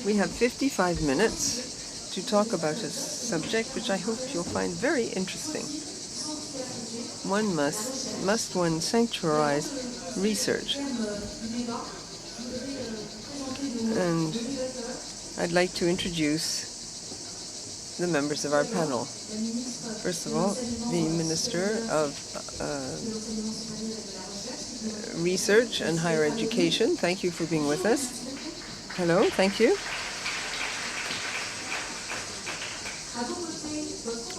We have 55 minutes to talk about a subject which I hope you'll find very interesting. Must one sanctuarize research? And I'd like to introduce the members of our panel. First of all, the Minister of Research and Higher Education. Thank you for being with us. Hello, thank you.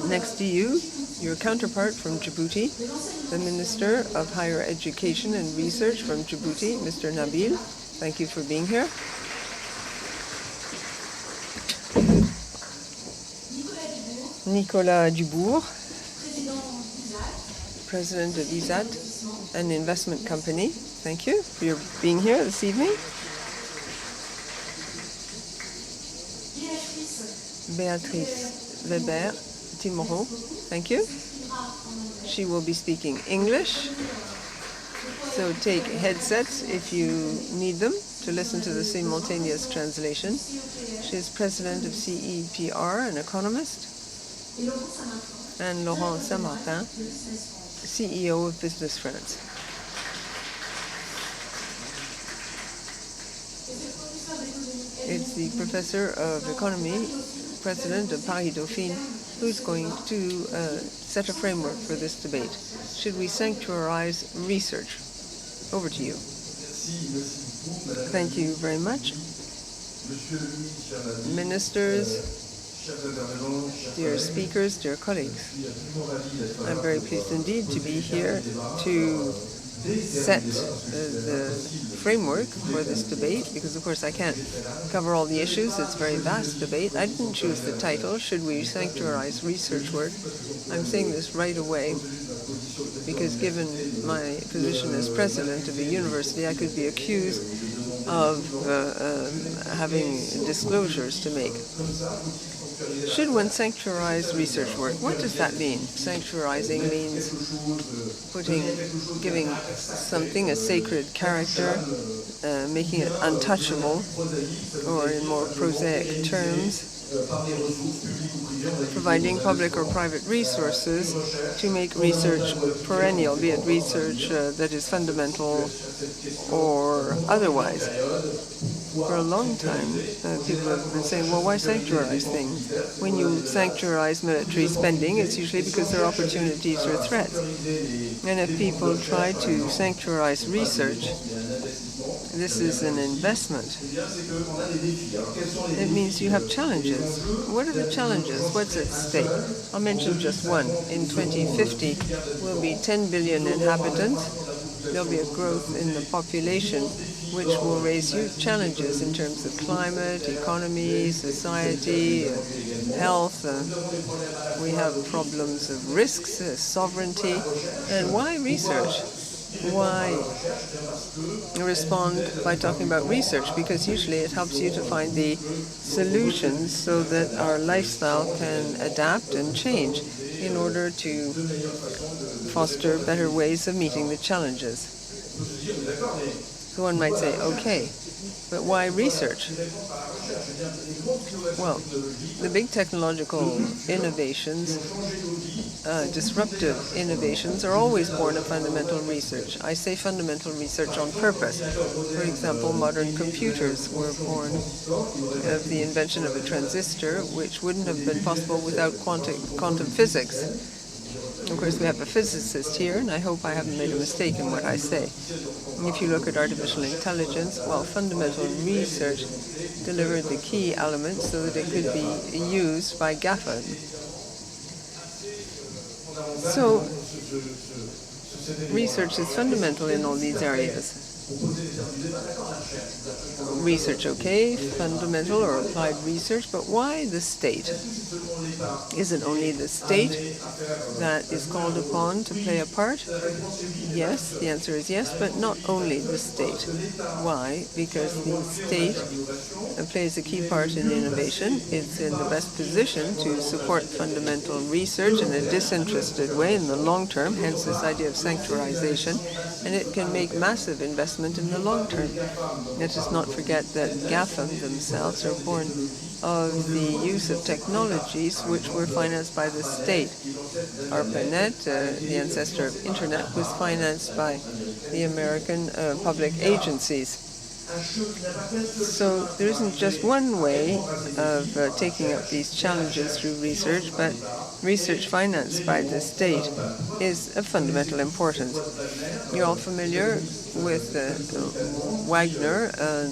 Next to you, your counterpart from Djibouti, the Minister of Higher Education and Research from Djibouti, Mr. Nabil. Thank you for being here. Nicolas Dubourg, President of ISAT, an investment company. Thank you for your being here this evening. Beatrice Weber Timoro, thank you. She will be speaking English, so take headsets if you need them to listen to the simultaneous translation. She is president of CEPR, an economist, and Laurent Saint-Martin, CEO of Business France. It's the professor of economy, president of Paris Dauphine, who's going to set a framework for this debate. Should we sanctuarize research? Over to you. Thank you very much. Ministers, dear speakers, dear colleagues, I'm very pleased indeed to be here to set the framework for this debate, because of course I can't cover all the issues. It's a very vast debate. I didn't choose the title, Should We Sanctuarize Research Work? I'm saying this right away because given my position as president of a university, I could be accused of having disclosures to make. Should one sanctuarize research work? What does that mean? Sanctuarizing means giving something a sacred character, making it untouchable, or in more prosaic terms, providing public or private resources to make research perennial, be it research that is fundamental or otherwise. For a long time, people have been saying, well, why sanctuarize things? When you sanctuarize military spending, it's usually because there are opportunities or threats. And if people try to sanctuarize research, this is an investment. It means you have challenges. What are the challenges? What's at stake? I'll mention just one. In 2050, we'll be 10 billion inhabitants. There'll be a growth in the population which will raise huge challenges in terms of climate, economy, society, health. We have problems of risks, sovereignty. And why research? Why respond by talking about research? Because usually it helps you to find the solutions so that our lifestyle can adapt and change in order to foster better ways of meeting the challenges. So one might say, okay, but why research? Well, the big technological innovations, disruptive innovations, are always born of fundamental research. I say fundamental research on purpose. For example, modern computers were born of the invention of a transistor, which wouldn't have been possible without quantum physics. Of course, we have a physicist here, and I hope I haven't made a mistake in what I say. If you look at artificial intelligence, well, fundamental research delivered the key elements so that it could be used by GAFA. So, research is fundamental in all these areas. Research, okay, fundamental or applied research, but why the state? Is it only the state that is called upon to play a part? Yes, the answer is yes, but not only the state. Why? Because the state plays a key part in innovation. It's in the best position to support fundamental research in a disinterested way in the long term, hence this idea of sanctuarization, and it can make massive investment in the long term. Let us not forget that GAFAM themselves are born of the use of technologies which were financed by the state. ARPANET, the ancestor of Internet, was financed by the American public agencies. So there isn't just one way of taking up these challenges through research, but research financed by the state is of fundamental importance. You're all familiar with Wagner, a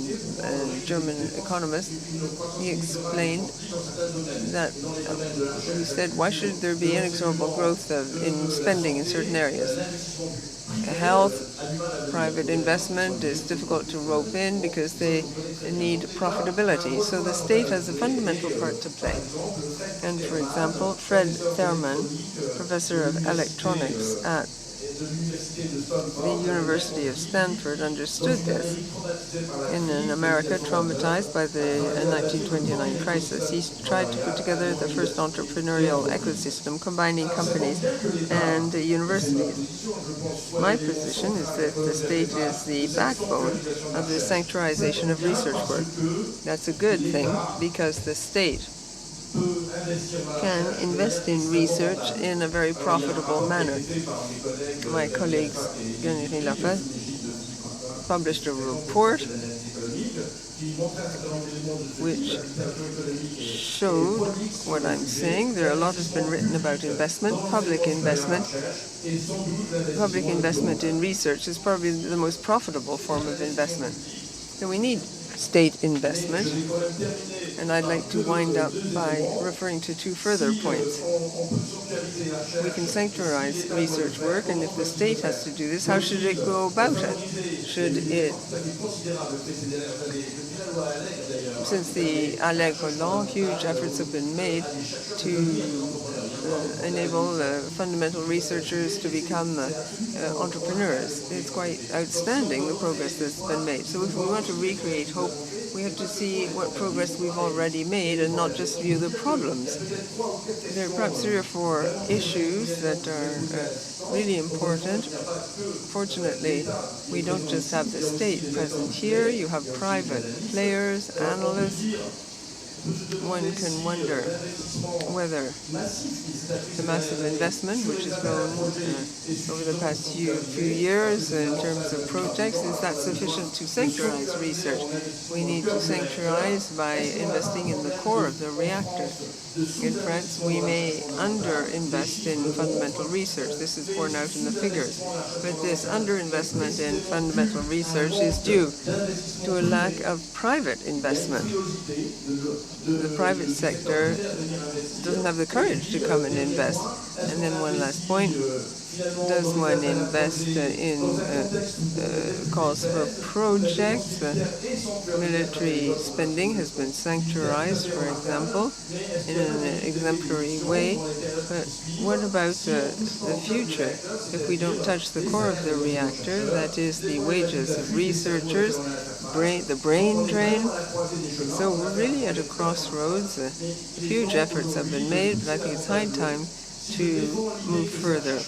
German economist. He explained that, he said, why should there be inexorable growth in spending in certain areas? Health, private investment is difficult to rope in because they need profitability. So the state has a fundamental part to play. And for example, Fred Thurman, professor of electronics at the University of Stanford, understood this. In America, traumatized by the 1929 crisis, he tried to put together the first entrepreneurial ecosystem combining companies and universities. My position is that the state is the backbone of the sanctuarization of research work. That's a good thing because the state can invest in research in a very profitable manner. My colleagues, Guérin Lafayette, published a report which showed what I'm saying. A lot has been written about investment, public investment. Public investment in research is probably the most profitable form of investment. So we need state investment. And I'd like to wind up by referring to two further points. We can sanctuarize research work, and if the state has to do this, how should it go about it? Should it, since the Allègre law, huge efforts have been made to enable fundamental researchers to become entrepreneurs. It's quite outstanding, the progress that's been made. So if we want to recreate hope, we have to see what progress we've already made and not just view the problems. There are perhaps 3 or 4 issues that are really important. Fortunately, we don't just have the state present here. You have private players, analysts. One can wonder whether the massive investment, which has grown over the past few years in terms of projects, is that sufficient to sanctuarize research? We need to sanctuarize by investing in the core of the reactor. In France, we may underinvest in fundamental research. This is borne out in the figures. But this underinvestment in fundamental research is due to a lack of private investment. The private sector doesn't have the courage to come and invest. And then one last point, does one invest in calls for projects? Military spending has been sanctuarized, for example, in an exemplary way. But what about the future? If we don't touch the core of the reactor, that is the wages of researchers, the brain drain. So we're really at a crossroads. Huge efforts have been made, but I think it's high time to move further.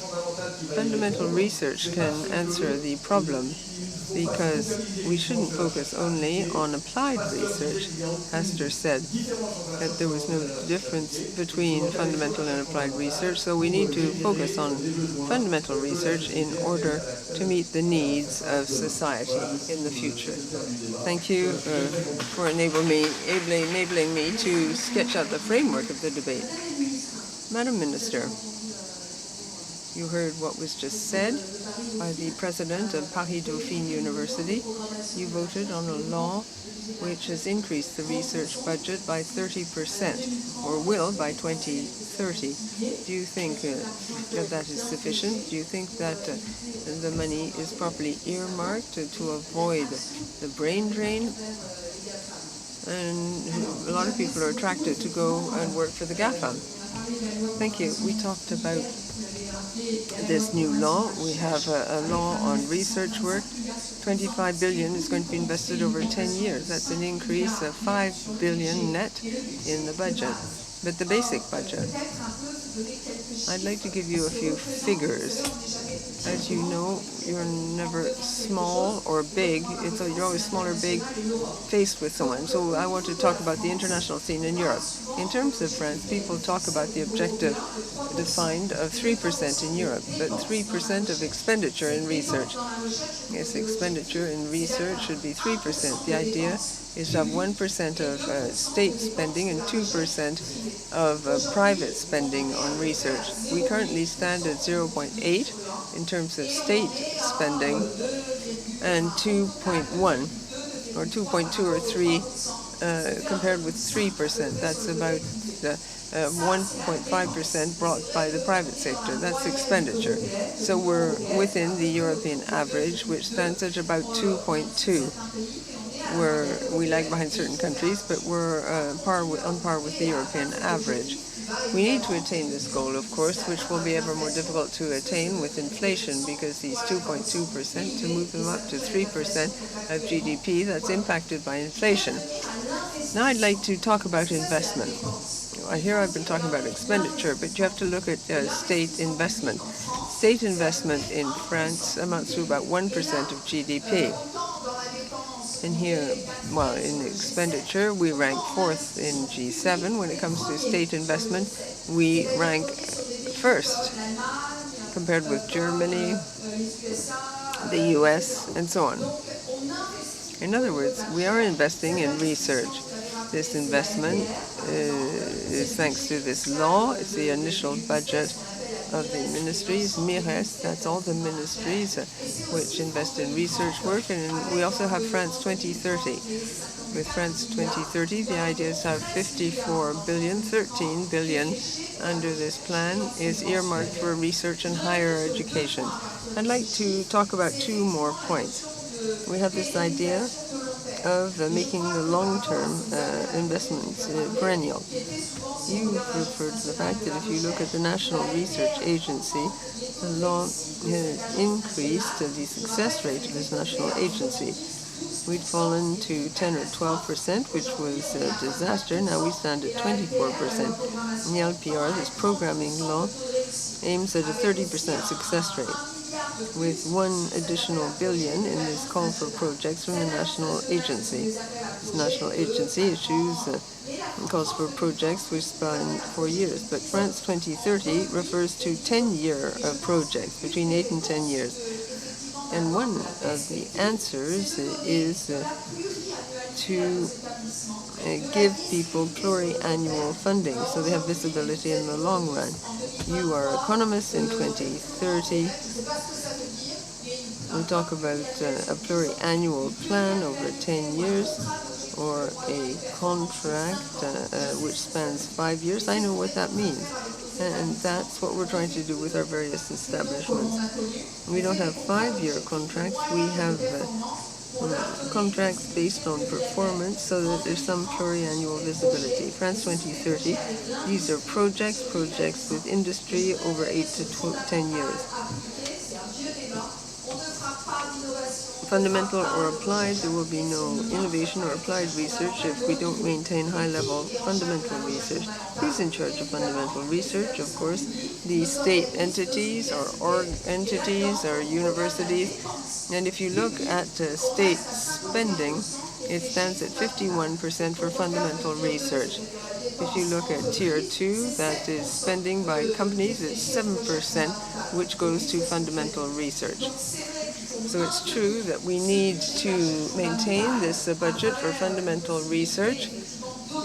Fundamental research can answer the problem because we shouldn't focus only on applied research. Astor said that there was no difference between fundamental and applied research, so we need to focus on fundamental research in order to meet the needs of society in the future. Thank you for enabling me to sketch out the framework of the debate. Madam Minister, you heard what was just said by the president of Paris Dauphine University. You voted on a law which has increased the research budget by 30%, or will by 2030. Do you think that that is sufficient? Do you think that the money is properly earmarked to avoid the brain drain? And a lot of people are attracted to go and work for the GAFAM. Thank you. We talked about this new law. We have a law on research work. 25 billion is going to be invested over 10 years. That's an increase of 5 billion net in the budget. But the basic budget, I'd like to give you a few figures. As you know, you're never small or big. You're always small or big faced with someone. So I want to talk about the international scene in Europe. In terms of France, people talk about the objective defined of 3% in Europe, but 3% of expenditure in research. Yes, expenditure in research should be 3%. The idea is to have 1% of state spending and 2% of private spending on research. We currently stand at 0.8 in terms of state spending and 2.1 or 2.2 or 3 compared with 3%. That's about 1.5% brought by the private sector. That's expenditure. So we're within the European average, which stands at about 2.2. We lag behind certain countries, but we're on par with the European average. We need to attain this goal, of course, which will be ever more difficult to attain with inflation, because these 2.2%, to move them up to 3% of GDP, that's impacted by inflation. Now I'd like to talk about investment. Here I've been talking about expenditure, but you have to look at state investment. State investment in France amounts to about 1% of GDP. And here, well, in expenditure, we rank 4th in G7. When it comes to state investment, we rank 1st, compared with Germany, the US, and so on. In other words, we are investing in research. This investment is thanks to this law. It's the initial budget of the ministries, MIRES, that's all the ministries which invest in research work. And we also have France 2030. With France 2030, the idea is to have 54 billion, 13 billion under this plan is earmarked for research and higher education. I'd like to talk about 2 more points. We have this idea of making the long-term investments perennial. You referred to the fact that if you look at the National Research Agency, the law has increased the success rate of this national agency. We'd fallen to 10 or 12%, which was a disaster. Now we stand at 24%. And the LPR, this programming law, aims at a 30% success rate, with 1 additional billion in this call for projects from the national agency. This national agency issues calls for projects which span 4 years, but France 2030 refers to 10-year projects, between 8 and 10 years. And one of the answers is to give people pluriannual funding so they have visibility in the long run. You are economists. In 2030. We talk about a pluriannual plan over 10 years, or a contract which spans 5 years. I know what that means. And that's what we're trying to do with our various establishments. We don't have 5-year contracts. We have contracts based on performance, so that there's some pluriannual visibility. France 2030, these are projects with industry over 8 to 10 years. Fundamental or applied, there will be no innovation or applied research if we don't maintain high-level fundamental research. Who's in charge of fundamental research? Of course, the state entities or org entities or universities. And if you look at state spending, it stands at 51% for fundamental research. If you look at Tier 2, that is spending by companies, it's 7%, which goes to fundamental research. So it's true that we need to maintain this budget for fundamental research.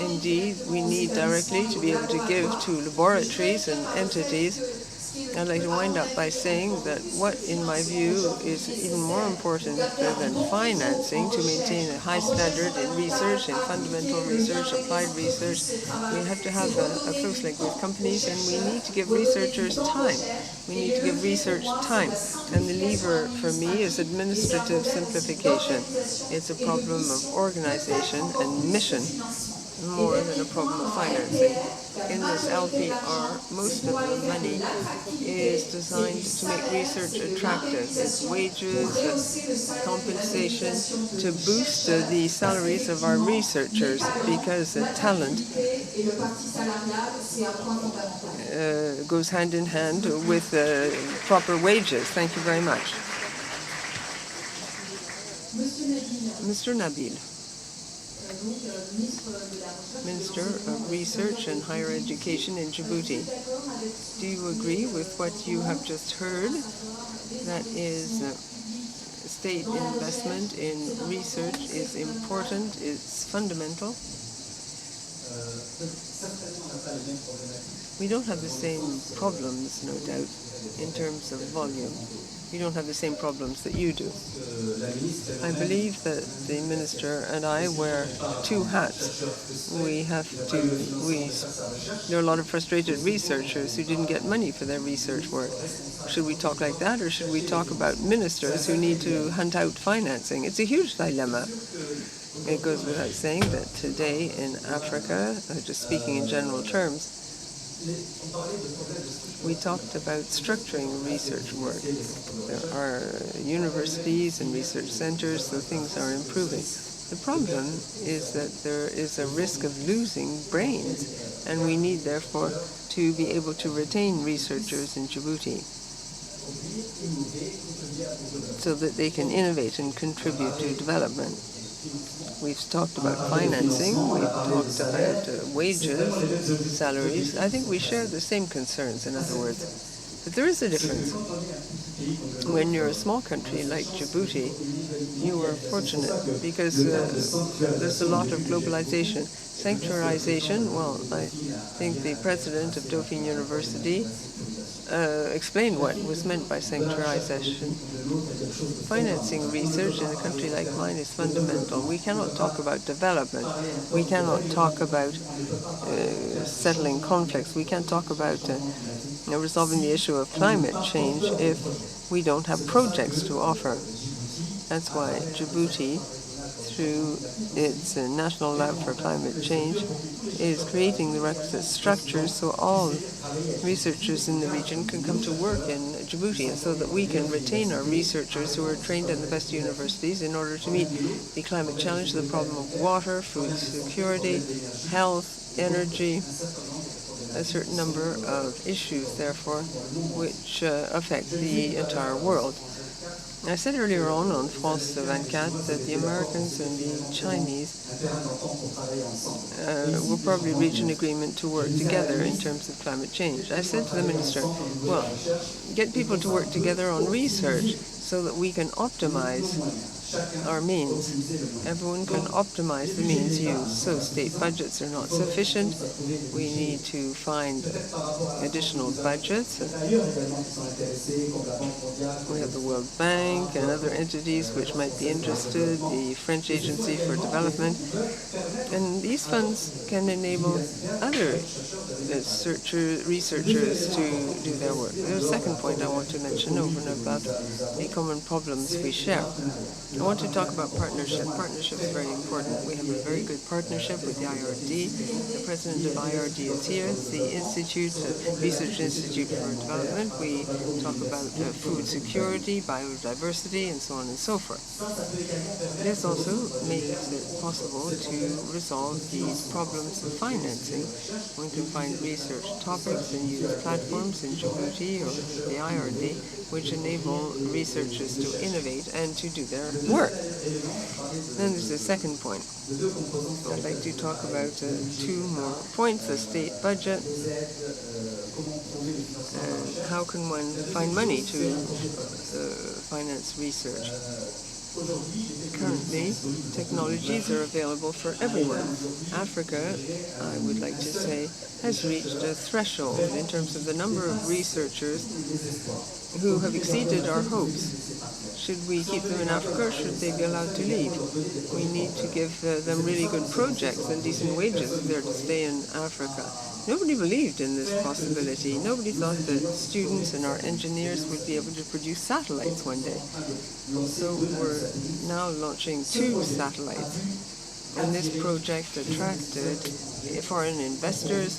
Indeed, we need directly to be able to give to laboratories and entities. I'd like to wind up by saying that what, in my view, is even more important than financing to maintain a high standard in research, in fundamental research, applied research, we have to have a close link with companies, and we need to give researchers time. We need to give research time. And the lever for me is administrative simplification. It's a problem of organization and mission. more than a problem of financing. In this LPR, most of the money is designed to make research attractive. It's wages, compensation, to boost the salaries of our researchers, because talent goes hand in hand with proper wages. Thank you very much. Mr. Nabil, Minister of Research and Higher Education in Djibouti. Do you agree with what you have just heard? That is, state investment in research is important, it's fundamental. We don't have the same problems, no doubt, in terms of volume. We don't have the same problems that you do. I believe that the minister and I wear two hats. There are a lot of frustrated researchers who didn't get money for their research work. Should we talk like that, or should we talk about ministers who need to hunt out financing? It's a huge dilemma. It goes without saying that today in Africa, just speaking in general terms, we talked about structuring research work. There are universities and research centers, so things are improving. The problem is that there is a risk of losing brains, and we need, therefore, to be able to retain researchers in Djibouti so that they can innovate and contribute to development. We've talked about financing, we've talked about wages, salaries. I think we share the same concerns, in other words. But there is a difference. When you're a small country like Djibouti, you are fortunate because there's a lot of globalization. Sanctuarization, well, I think the president of Dauphine University explained what was meant by sanctuarization. Financing research in a country like mine is fundamental. We cannot talk about development. We cannot talk about settling conflicts. We can't talk about resolving the issue of climate change if we don't have projects to offer. That's why Djibouti, through its National Lab for Climate Change, is creating the requisite structures so all researchers in the region can come to work in Djibouti, and so that we can retain our researchers who are trained in the best universities in order to meet the climate challenge, the problem of water, food security, health, energy, a certain number of issues, therefore, which affect the entire world. I said earlier on France 24, that the Americans and the Chinese will probably reach an agreement to work together in terms of climate change. I said to the minister, well, get people to work together on research so that we can optimize our means. Everyone can optimize the means used. So state budgets are not sufficient. We need to find additional budgets. We have the World Bank and other entities which might be interested, the French Agency for Development. And these funds can enable other researchers to do their work. There's a second point I want to mention over and above the common problems we share. I want to talk about partnership. Partnership is very important. We have a very good partnership with the IRD. The president of IRD is here. The Research Institute for Development. We talk about food security, biodiversity, and so on and so forth. This also makes it possible to resolve these problems of financing. One can find research topics and use platforms in Djibouti or the IRD which enable researchers to innovate and to do their work. Then there's the second point. I'd like to talk about two more points: the state budget. How can one find money to finance research? Currently, technologies are available for everyone. Africa, I would like to say, has reached a threshold in terms of the number of researchers who have exceeded our hopes. Should we keep them in Africa, or should they be allowed to leave? We need to give them really good projects and decent wages if they're to stay in Africa. Nobody believed in this possibility. Nobody thought that students and our engineers would be able to produce satellites one day. So we're now launching 2 satellites. And this project attracted foreign investors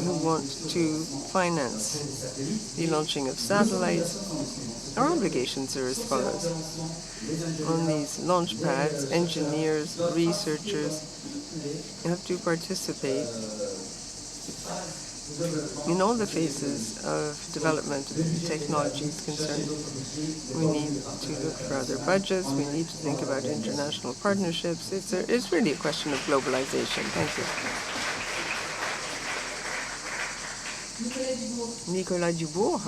who want to finance the launching of satellites. Our obligations are as follows. On these launch pads, engineers, researchers have to participate in all the phases of development of the technologies concerned. We need to look for other budgets. We need to think about international partnerships. It's really a question of globalization. Thank you. Nicolas Dubourg,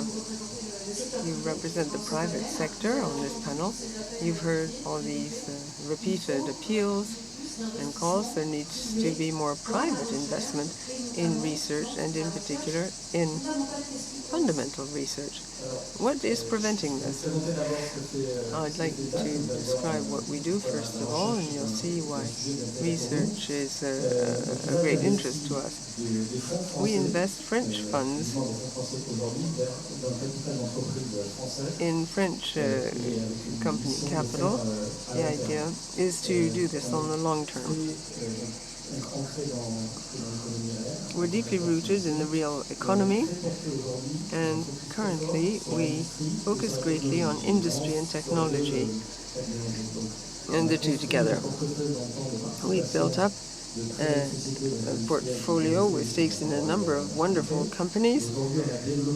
you represent the private sector on this panel. You've heard all these repeated appeals and calls. There needs to be more private investment in research and in particular in fundamental research. What is preventing this? I'd like to describe what we do first of all, and you'll see why research is a great interest to us. We invest French funds in French company capital. The idea is to do this on the long term. We're deeply rooted in the real economy, and currently we focus greatly on industry and technology, and the two together. We've built up a portfolio with stakes in a number of wonderful companies,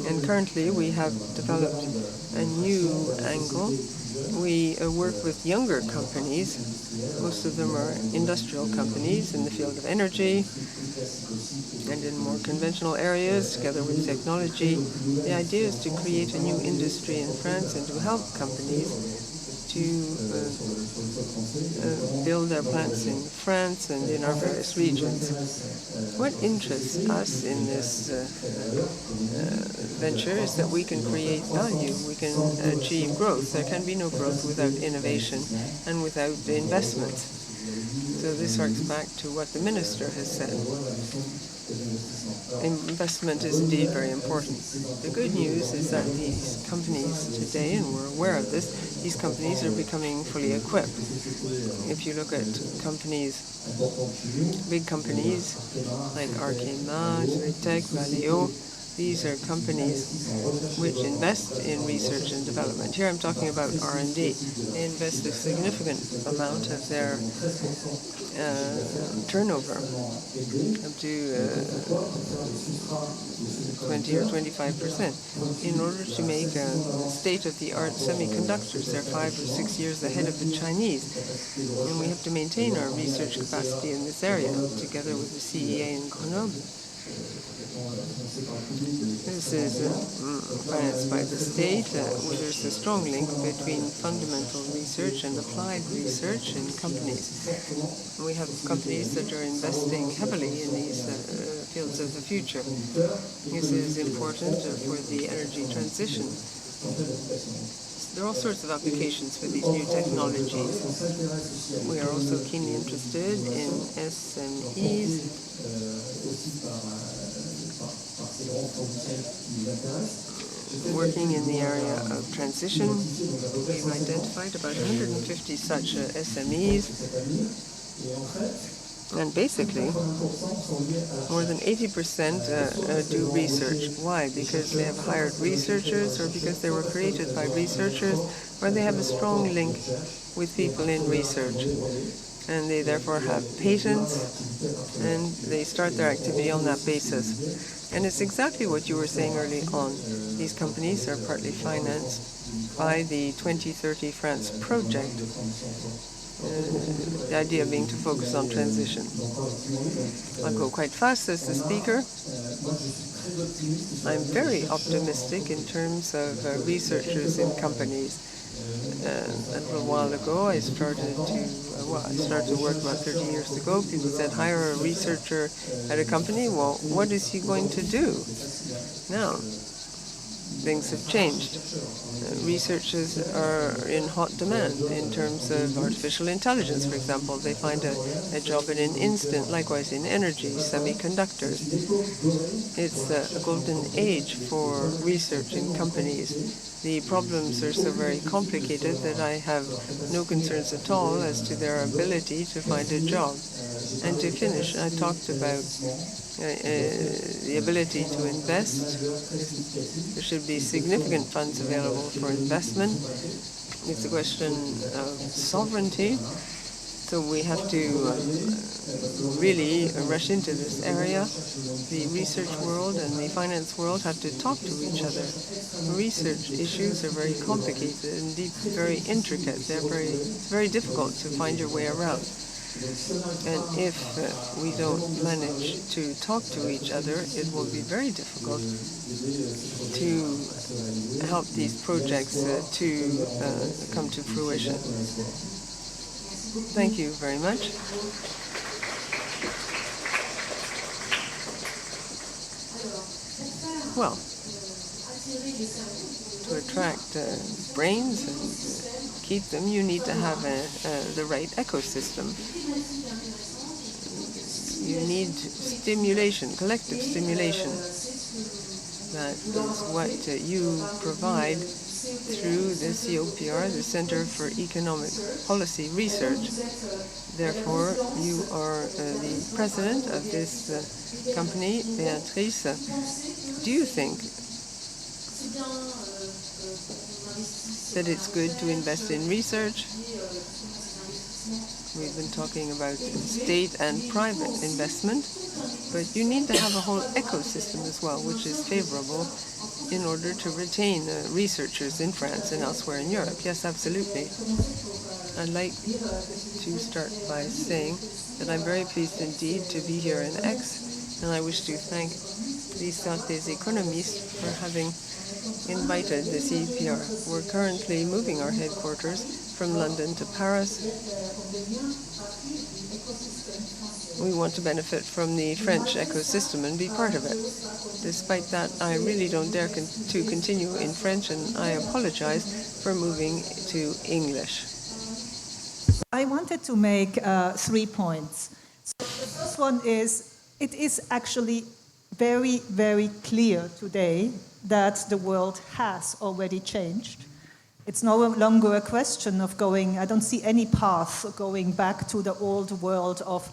and currently we have developed a new angle. We work with younger companies. Most of them are industrial companies in the field of energy and in more conventional areas, together with technology. The idea is to create a new industry in France and to help companies to build their plants in France and in our various regions. What interests us in this venture is that we can create value, we can achieve growth. There can be no growth without innovation and without investment. So this harks back to what the minister has said. Investment is indeed very important. The good news is that these companies today, and we're aware of this, these companies are becoming fully equipped. If you look at companies, big companies like Arkema, Tech, Valeo, these are companies which invest in research and development. Here I'm talking about R&D. They invest a significant amount of their turnover, up to 20 or 25%, in order to make state-of-the-art semiconductors. They're 5 or 6 years ahead of the Chinese, and we have to maintain our research capacity in this area, together with the CEA in Grenoble. This is financed by the state, where there's a strong link between fundamental research and applied research in companies. We have companies that are investing heavily in these fields of the future. This is important for the energy transition. There are all sorts of applications for these new technologies. We are also keenly interested in SMEs. Working in the area of transition, we've identified about 150 such SMEs, and basically more than 80% do research. Why? Because they have hired researchers, or because they were created by researchers, or they have a strong link with people in research, and they therefore have patents, and they start their activity on that basis. And it's exactly what you were saying early on. These companies are partly financed by the 2030 France project, the idea being to focus on transition. I'll go quite fast as the speaker. I'm very optimistic in terms of researchers in companies. A little while ago, I started to work about 30 years ago. People said, hire a researcher at a company. Well, what is he going to do? Now, things have changed. Researchers are in hot demand in terms of artificial intelligence, for example. They find a job in an instant. Likewise, in energy, semiconductors. It's a golden age for research in companies. The problems are so very complicated that I have no concerns at all as to their ability to find a job. And to finish, I talked about the ability to invest. There should be significant funds available for investment. It's a question of sovereignty. So we have to really rush into this area. The research world and the finance world have to talk to each other. Research issues are very complicated, indeed very intricate. It's very difficult to find your way around. And if we don't manage to talk to each other, it will be very difficult to help these projects to come to fruition. Thank you very much. Well, to attract brains and keep them, you need to have the right ecosystem. You need stimulation, collective stimulation. That is what you provide through the COPR, the Center for Economic Policy Research. Therefore, you are the president of this company, Beatrice. Do you think that it's good to invest in research? We've been talking about state and private investment, but you need to have a whole ecosystem as well, which is favorable in order to retain researchers in France and elsewhere in Europe. Yes, absolutely. I'd like to start by saying that I'm very pleased indeed to be here in Aix, and I wish to thank the Centre des Économistes for having invited the CEPR. We're currently moving our headquarters from London to Paris. We want to benefit from the French ecosystem and be part of it. Despite that, I really don't dare to continue in French, and I apologize for moving to English. I wanted to make 3 points. So the first one is, it is actually very, very clear today that the world has already changed. It's no longer a question of I don't see any path going back to the old world of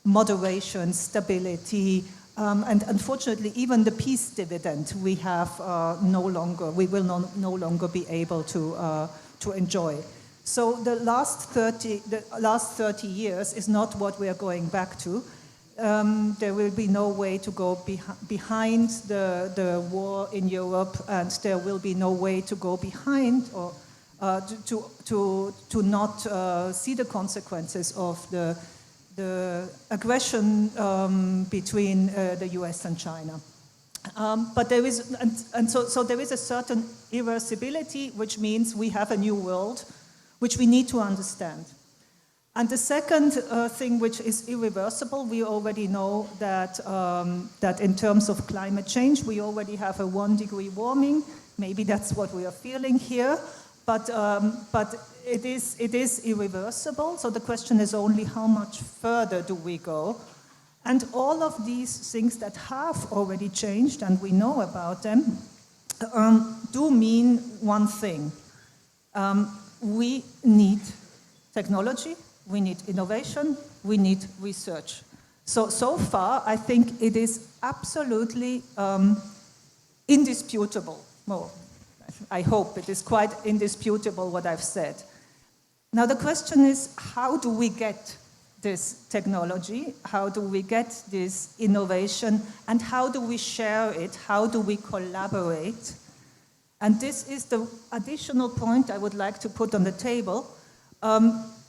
moderation, stability, and unfortunately, even the peace dividend we will no longer be able to enjoy. So the last 30 years is not what we are going back to. There will be no way to go behind the war in Europe, and there will be no way to go behind or to not see the consequences of the aggression between the US and China. But there is, so there is a certain irreversibility, which means we have a new world, which we need to understand. And the second thing which is irreversible, we already know that, that in terms of climate change, we already have a 1 degree warming. Maybe that's what we are feeling here, but it is irreversible. So the question is only how much further do we go? And all of these things that have already changed, and we know about them, do mean one thing. We need technology, we need innovation, we need research. So far, I think it is absolutely indisputable. Well, I hope it is quite indisputable what I've said. Now the question is, how do we get this technology? How do we get this innovation? And how do we share it? How do we collaborate? And this is the additional point I would like to put on the table.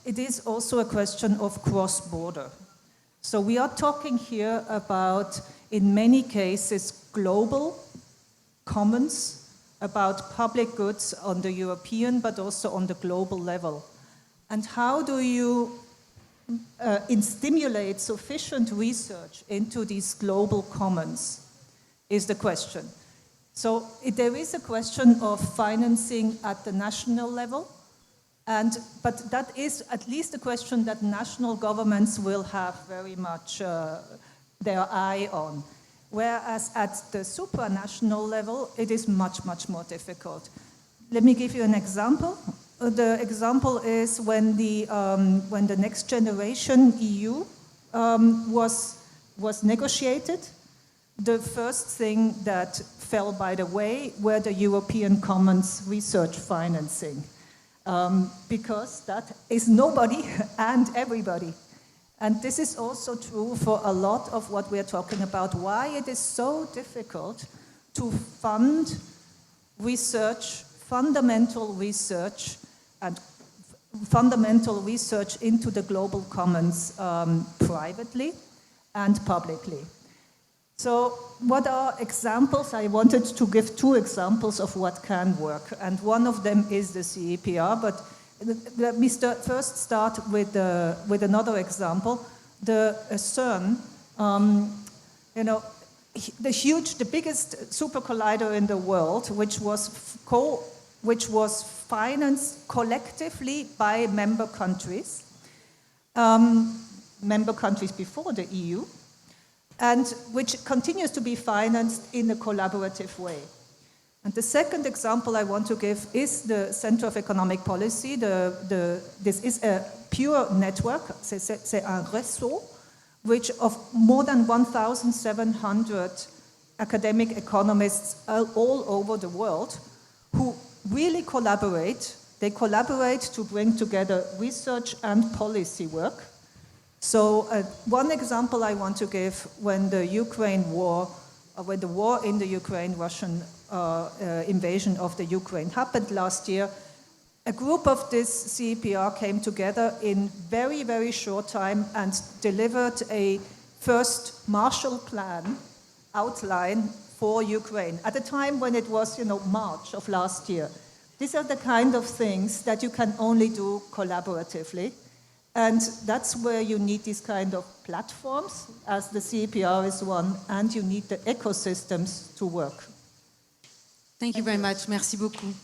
It is also a question of cross-border. So we are talking here about, in many cases, global commons, about public goods on the European but also on the global level. And how do you stimulate sufficient research into these global commons is the question. So there is a question of financing at the national level, but that is at least a question that national governments will have very much their eye on. Whereas at the supranational level, it is much, much more difficult. Let me give you an example. The example is when the Next Generation EU was negotiated. The first thing that fell by the way were the European Commons research financing, because that is nobody and everybody. And this is also true for a lot of what we're talking about, why it is so difficult to fund research, fundamental research, and fundamental research into the global commons privately and publicly. So what are examples? I wanted to give 2 examples of what can work, and one of them is the CEPR, but let me first start with another example. The CERN, the biggest super collider in the world, which was financed collectively by member countries before the EU, and which continues to be financed in a collaborative way. And the second example I want to give is the Center of Economic Policy. This is a pure network, c'est un réseau, which of more than 1,700 academic economists all over the world who really collaborate. They collaborate to bring together research and policy work. So one example I want to give, when the war in the Ukraine, Russian invasion of the Ukraine happened last year, a group of this CEPR came together in very, very short time and delivered a first Marshall Plan outline for Ukraine at a time when it was, March of last year. These are the kind of things that you can only do collaboratively. And that's where you need these kind of platforms, as the CEPR is one, and you need the ecosystems to work. Thank you very much. Merci beaucoup.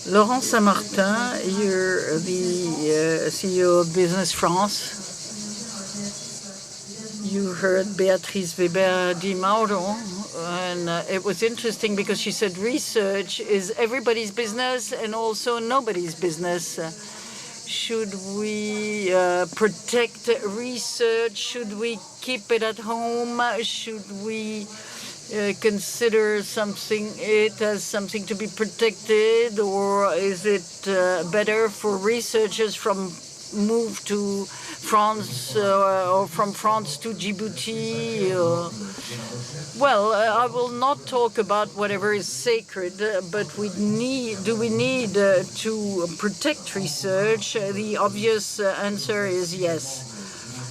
Laurent Saint-Martin, you're the CEO of Business France. You heard Béatrice Weber Di Mauro, and it was interesting because she said research is everybody's business and also nobody's business. Should we protect research? Should we keep it at home? Should we consider it as something to be protected, or is it better for researchers move to France or from France to Djibouti? Well, I will not talk about whatever is sacred, but we need to protect research? The obvious answer is yes.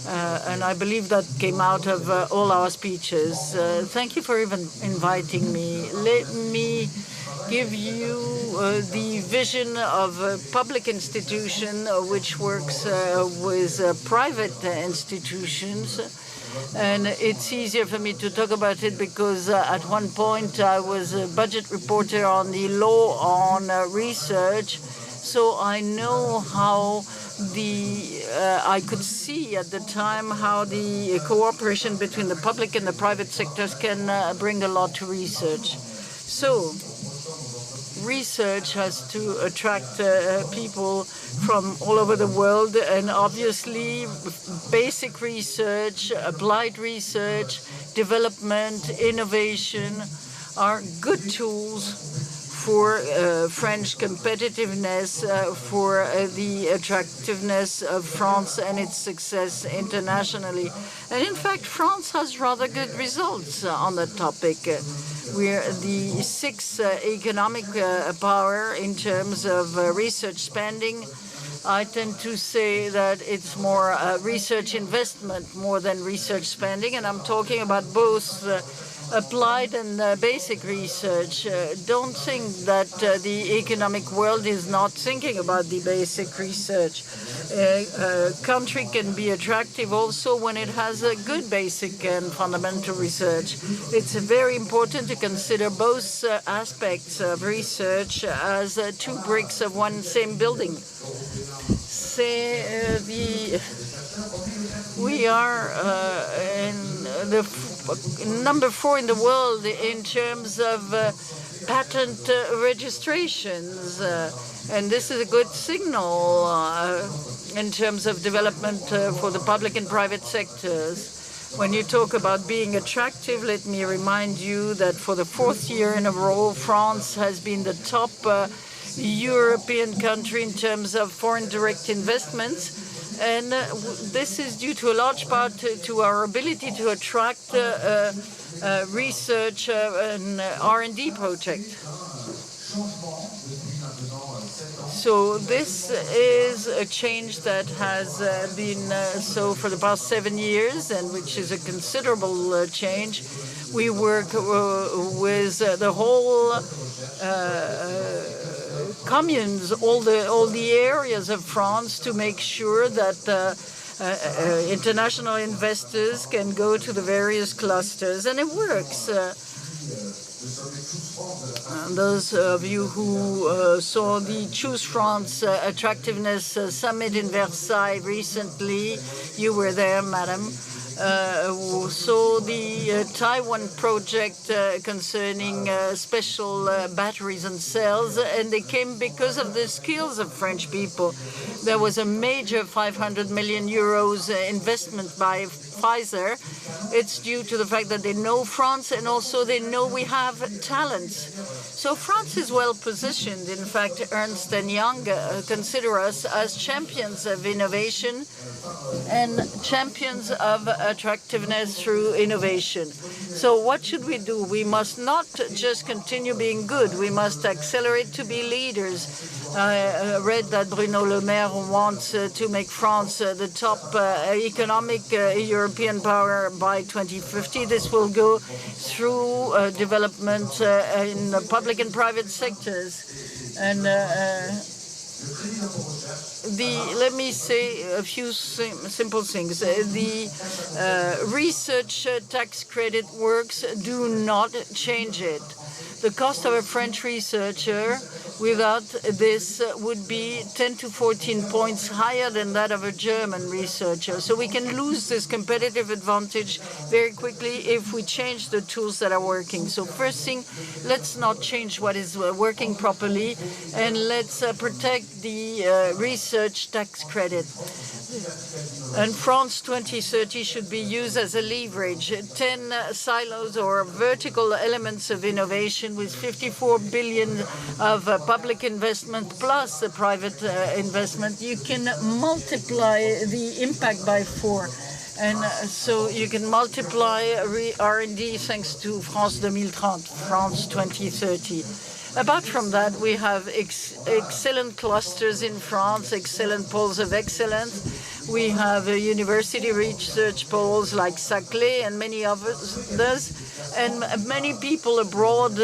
And I believe that came out of all our speeches. Thank you for even inviting me. Let me give you the vision of a public institution which works with private institutions. And it's easier for me to talk about it because at one point I was a budget reporter on the law on research. So I know how I could see at the time how the cooperation between the public and the private sectors can bring a lot to research. So research has to attract people from all over the world, and obviously basic research, applied research, development, innovation are good tools for French competitiveness, for the attractiveness of France and its success internationally. And in fact, France has rather good results on the topic. We're the 6th economic power in terms of research spending. I tend to say that it's more research investment more than research spending, and I'm talking about both applied and basic research. Don't think that the economic world is not thinking about the basic research. A country can be attractive also when it has a good basic and fundamental research. It's very important to consider both aspects of research as 2 bricks of one same building. We are in number 4 in the world in terms of patent registrations. And this is a good signal in terms of development for the public and private sectors. When you talk about being attractive, let me remind you that for the 4th year in a row, France has been the top European country in terms of foreign direct investments. And this is due to a large part to our ability to attract research and R&D projects. So this is a change that has been so for the past 7 years, and which is a considerable change. We work with the whole communes, all the areas of France, to make sure that international investors can go to the various clusters, and it works. Those of you who saw the Choose France Attractiveness Summit in Versailles recently, you were there, madam. So the Taiwan project concerning special batteries and cells, and they came because of the skills of French people. There was a major 500 million euros investment by Pfizer. It's due to the fact that they know France, and also they know we have talents. So France is well positioned. In fact, Ernst & Young consider us as champions of innovation and champions of attractiveness through innovation. So what should we do? We must not just continue being good. We must accelerate to be leaders. I read that Bruno Le Maire wants to make France the top economic European power by 2050. This will go through development in the public and private sectors. And let me say a few simple things. The research tax credit works. Do not change it. The cost of a French researcher without this would be 10 to 14 points higher than that of a German researcher. So we can lose this competitive advantage very quickly if we change the tools that are working. So first thing, let's not change what is working properly, and let's protect the research tax credit. And France 2030 should be used as a leverage. 10 silos or vertical elements of innovation with 54 billion of public investment plus the private investment. You can multiply the impact by 4. And so you can multiply R&D thanks to France 2030, France 2030. Apart from that, we have excellent clusters in France, excellent poles of excellence. We have university research poles like Saclay and many others. And many people abroad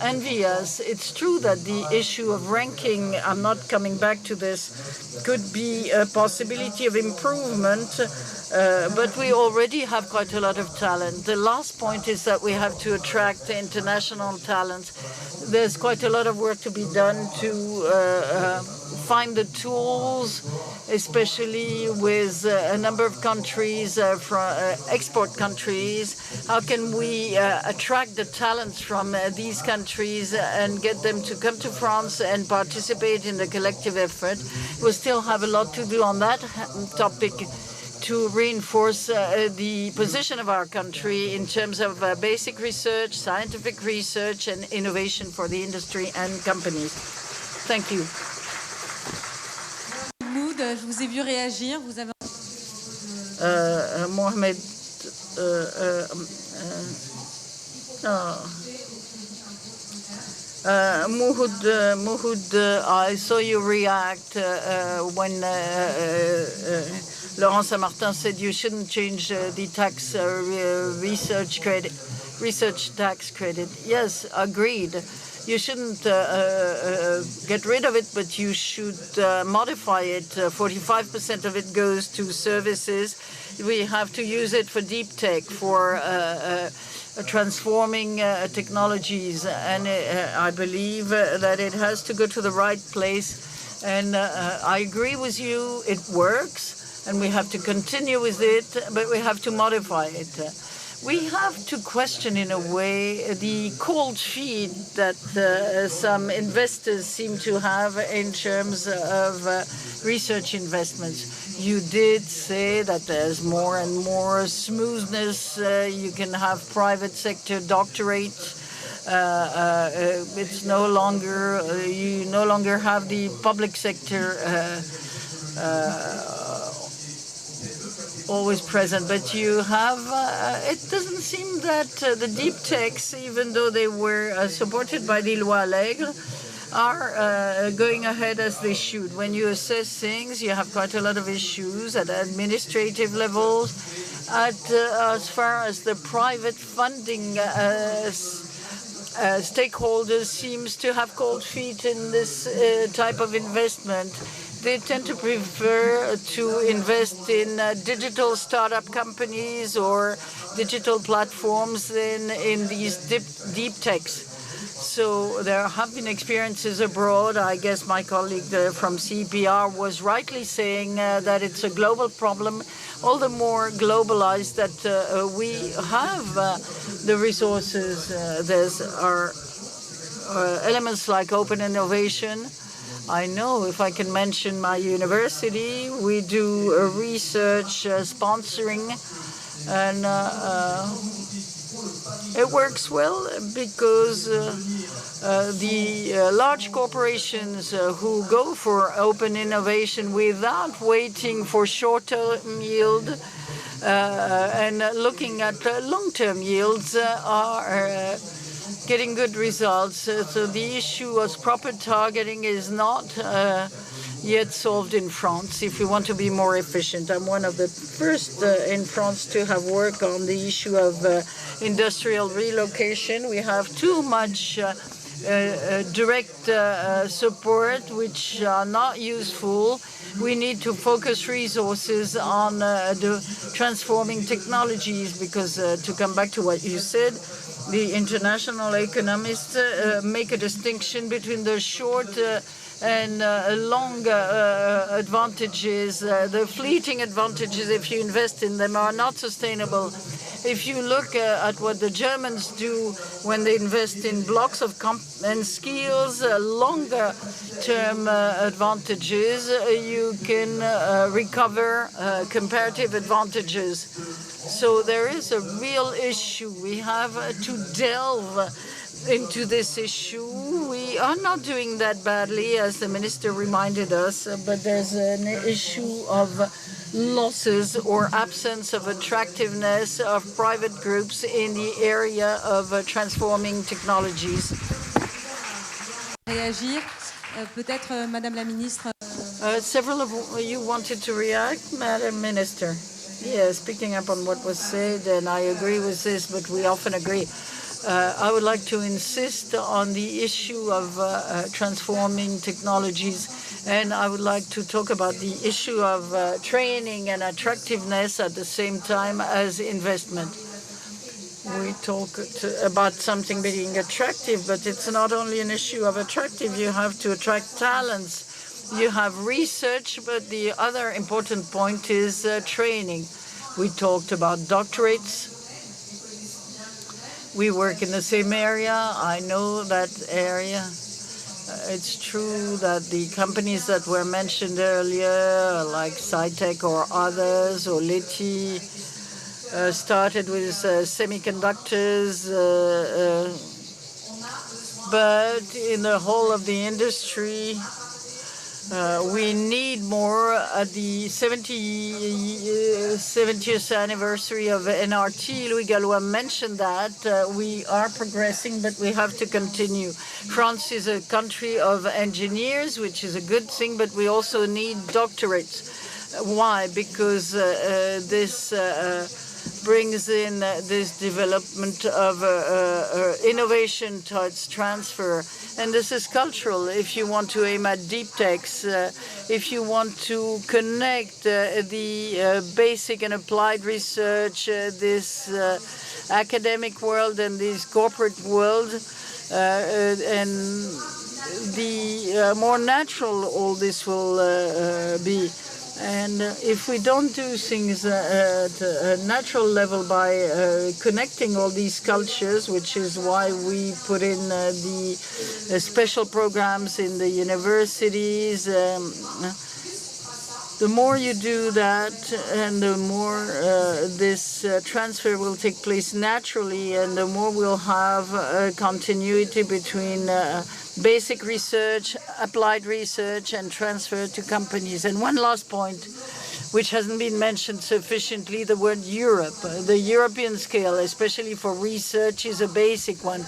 envy us. It's true that the issue of ranking, I'm not coming back to this, could be a possibility of improvement. But we already have quite a lot of talent. The last point is that we have to attract international talent. There's quite a lot of work to be done to find the tools, especially with a number of countries, export countries. How can we attract the talents from these countries and get them to come to France and participate in the collective effort? We still have a lot to do on that topic to reinforce the position of our country in terms of basic research, scientific research, and innovation for the industry and companies. Thank you. Mood, je vous ai vu réagir. Vous avez... Mohamed, Mouhoud, I saw you react when Laurent Saint-Martin said you shouldn't change the tax research tax credit. Yes, agreed. You shouldn't get rid of it, but you should modify it. 45% of it goes to services. We have to use it for deep tech, for transforming technologies, and I believe that it has to go to the right place. And I agree with you, it works. and we have to continue with it, but we have to modify it. We have to question, in a way, the cold feet that some investors seem to have in terms of research investments. You did say that there's more and more smoothness. You can have private sector doctorates. It's no longer, you no longer have the public sector always present, but you have, it doesn't seem that the deep techs, even though they were supported by the Loi Allègre, are going ahead as they should. When you assess things, you have quite a lot of issues at administrative levels, as far as the private funding stakeholders seems to have cold feet in this type of investment. They tend to prefer to invest in digital startup companies or digital platforms than in these deep techs. So there have been experiences abroad. I guess my colleague from CPR was rightly saying that it's a global problem, all the more globalized that we have the resources. There's elements like open innovation. I know, if I can mention my university, we do research sponsoring, and it works well because the large corporations who go for open innovation without waiting for short-term yield and looking at long-term yields are getting good results. So the issue of proper targeting is not yet solved in France if we want to be more efficient. I'm one of the first in France to have worked on the issue of industrial relocation. We have too much direct support, which are not useful. We need to focus resources on the transforming technologies because, to come back to what you said, the international economists make a distinction between the short and long advantages. The fleeting advantages, if you invest in them, are not sustainable. If you look at what the Germans do when they invest in blocks of and skills, longer term advantages, you can recover comparative advantages. So there is a real issue. We have to delve into this issue. We are not doing that badly, as the minister reminded us, but there's an issue of losses or absence of attractiveness of private groups in the area of transforming technologies. Réagir, peut-être, Madame la Ministre. Several of you wanted to react, Madam Minister. Yes, picking up on what was said, and I agree with this, but we often agree. I would like to insist on the issue of transforming technologies, and I would like to talk about the issue of training and attractiveness at the same time as investment. We talk about something being attractive, but it's not only an issue of attractive. You have to attract talents. You have research, but the other important point is training. We talked about doctorates. We work in the same area. I know that area. It's true that the companies that were mentioned earlier, like Cytec or others, or Leti, started with semiconductors, but in the whole of the industry, we need more. At the 70th anniversary of NRT, Louis Gallois mentioned that we are progressing, but we have to continue. France is a country of engineers, which is a good thing, but we also need doctorates. Why? Because this brings in this development of innovation towards transfer. And this is cultural. If you want to aim at deep techs, if you want to connect the basic and applied research, this academic world and this corporate world, and the more natural all this will be. And if we don't do things at a natural level by connecting all these cultures, which is why we put in the special programs in the universities, the more you do that, and the more this transfer will take place naturally, and the more we'll have a continuity between basic research, applied research, and transfer to companies. And one last point, which hasn't been mentioned sufficiently, the word Europe. The European scale, especially for research, is a basic one,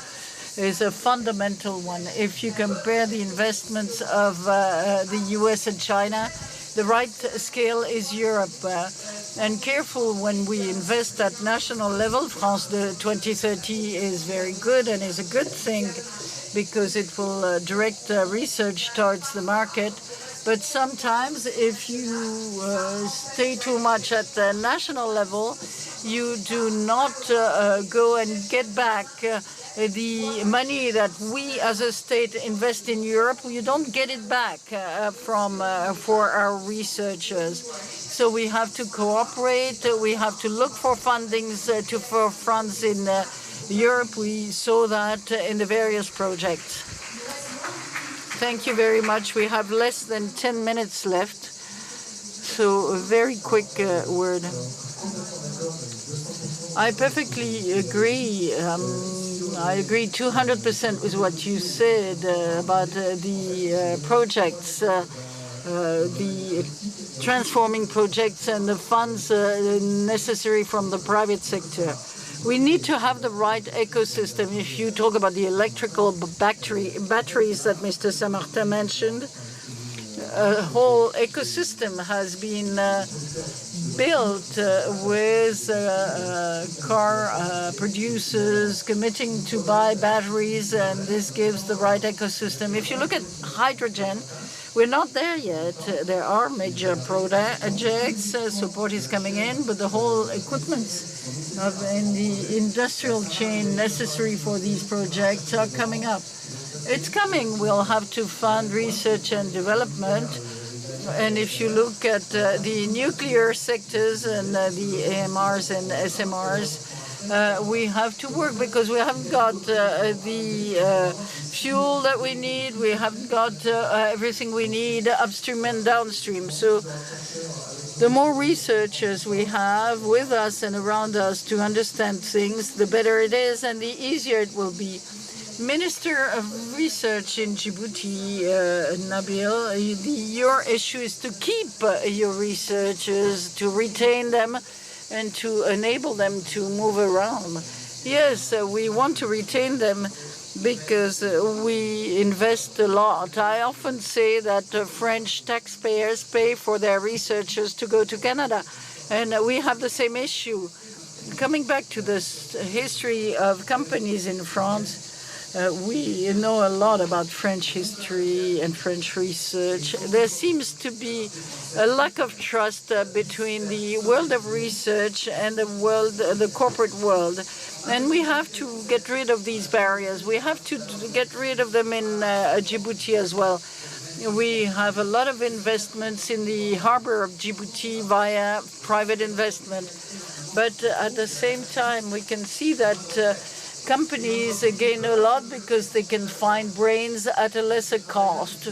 is a fundamental one. If you compare the investments of the US and China, the right scale is Europe. And careful when we invest at national level. France 2030 is very good and is a good thing because it will direct research towards the market. But sometimes if you stay too much at the national level, you do not go and get back the money that we as a state invest in Europe. You don't get it back for our researchers. So we have to cooperate. We have to look for fundings for funds in Europe. We saw that in the various projects. Thank you very much. We have less than 10 minutes left. So a very quick word. I perfectly agree. I agree 200% with what you said about the projects, the transforming projects and the funds necessary from the private sector. We need to have the right ecosystem. If you talk about the electrical batteries that Mr. Saint-Martin mentioned, a whole ecosystem has been built with car producers committing to buy batteries, and this gives the right ecosystem. If you look at hydrogen, we're not there yet. There are major projects, support is coming in, but the whole equipment in the industrial chain necessary for these projects are coming up. It's coming. We'll have to fund research and development. And if you look at the nuclear sectors and the AMRs and SMRs, we have to work because we haven't got the fuel that we need. We haven't got everything we need upstream and downstream. So the more researchers we have with us and around us to understand things, the better it is and the easier it will be. Minister of Research in Djibouti, Nabil, your issue is to keep your researchers, to retain them, and to enable them to move around. Yes, we want to retain them because we invest a lot. I often say that French taxpayers pay for their researchers to go to Canada, and we have the same issue. Coming back to the history of companies in France, we know a lot about French history and French research. There seems to be a lack of trust between the world of research and the corporate world. And we have to get rid of these barriers. We have to get rid of them in Djibouti as well. We have a lot of investments in the harbor of Djibouti via private investment. But at the same time, we can see that companies gain a lot because they can find brains at a lesser cost.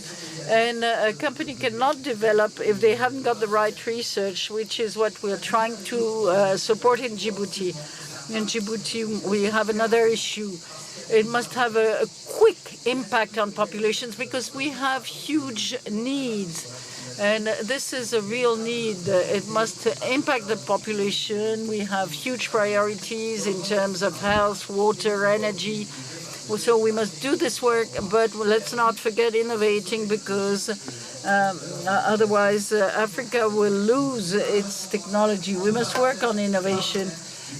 And a company cannot develop if they haven't got the right research, which is what we're trying to support in Djibouti. In Djibouti, we have another issue. It must have a quick impact on populations because we have huge needs. And this is a real need. It must impact the population. We have huge priorities in terms of health, water, energy. So we must do this work, but let's not forget innovating because otherwise Africa will lose its technology. We must work on innovation.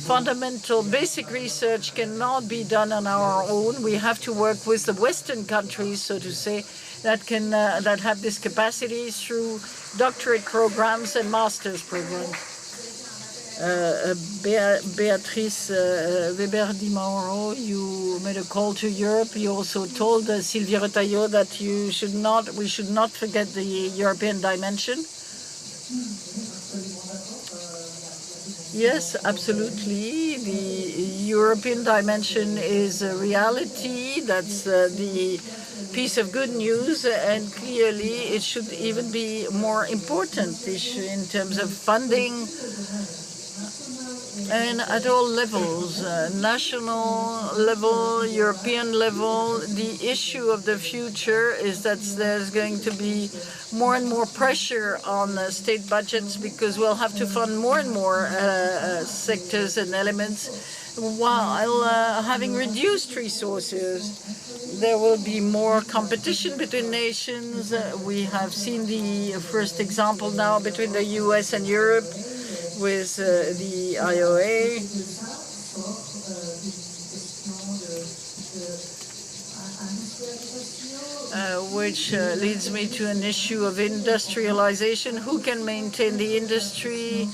Fundamental basic research cannot be done on our own. We have to work with the Western countries, so to say, that have this capacity through doctorate programs and master's programs. Beatrice Weber Di Mauro, you made a call to Europe. You also told Sylvie Retailleau that we should not forget the European dimension. Yes, absolutely. The European dimension is a reality. That's the piece of good news, and clearly it should even be more important in terms of funding and at all levels, national level, European level. The issue of the future is that there's going to be more and more pressure on state budgets because we'll have to fund more and more sectors and elements while having reduced resources. There will be more competition between nations. We have seen the first example now between the US and Europe with the IOA. Which leads me to an issue of industrialization. Who can maintain the industry?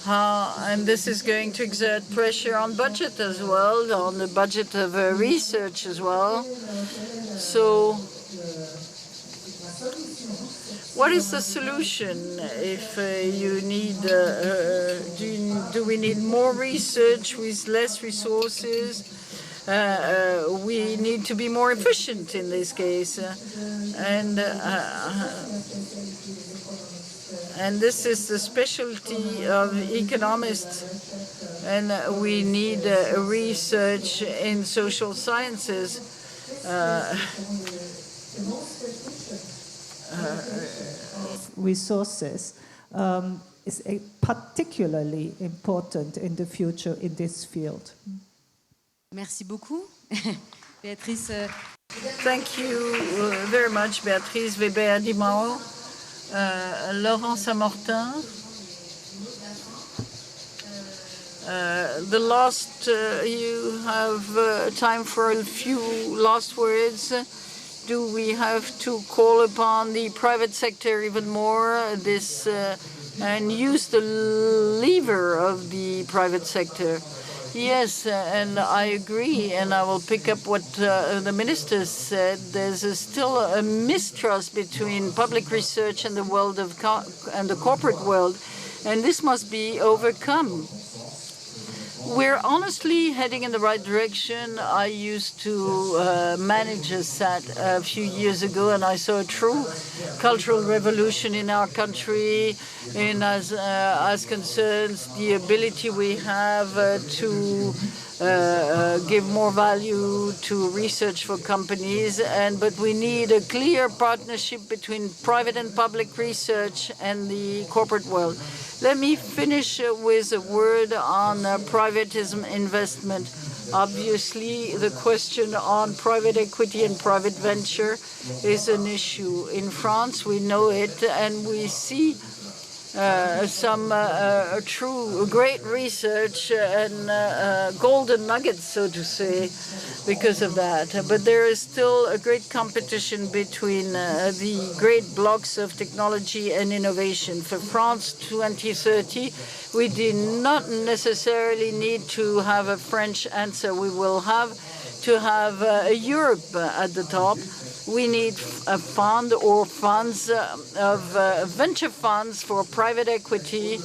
And this is going to exert pressure on budget as well, on the budget of research as well. So what is the solution if you need, do we need more research with less resources? We need to be more efficient in this case. And this is the specialty of economists. And we need research in social sciences. Resources is particularly important in the future in this field. Merci beaucoup. Béatrice. Thank you very much, Béatrice Weber-Dimao. Laurent Saint-Martin. The last, you have time for a few last words. Do we have to call upon the private sector even more and use the lever of the private sector? Yes, and I agree, and I will pick up what the minister said. There's still a mistrust between public research and the world of and the corporate world, and this must be overcome. We're honestly heading in the right direction. I used to manage a SAT a few years ago, and I saw a true cultural revolution in our country in as concerns the ability we have to give more value to research for companies. But we need a clear partnership between private and public research and the corporate world. Let me finish with a word on privatism investment. Obviously, the question on private equity and private venture is an issue. In France, we know it, and we see some true great research and golden nuggets, so to say, because of that. But there is still a great competition between the great blocks of technology and innovation. For France 2030, we do not necessarily need to have a French answer. We will have to have a Europe at the top. We need a fund or funds of venture funds for private equity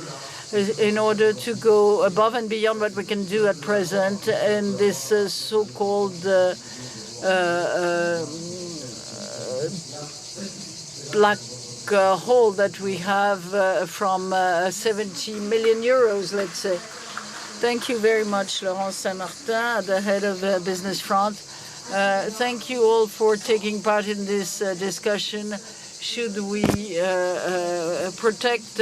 in order to go above and beyond what we can do at present in this so-called black hole that we have from 70 million euros, let's say. Thank you very much, Laurent Saint-Martin, the head of Business France. Thank you all for taking part in this discussion. Should we protect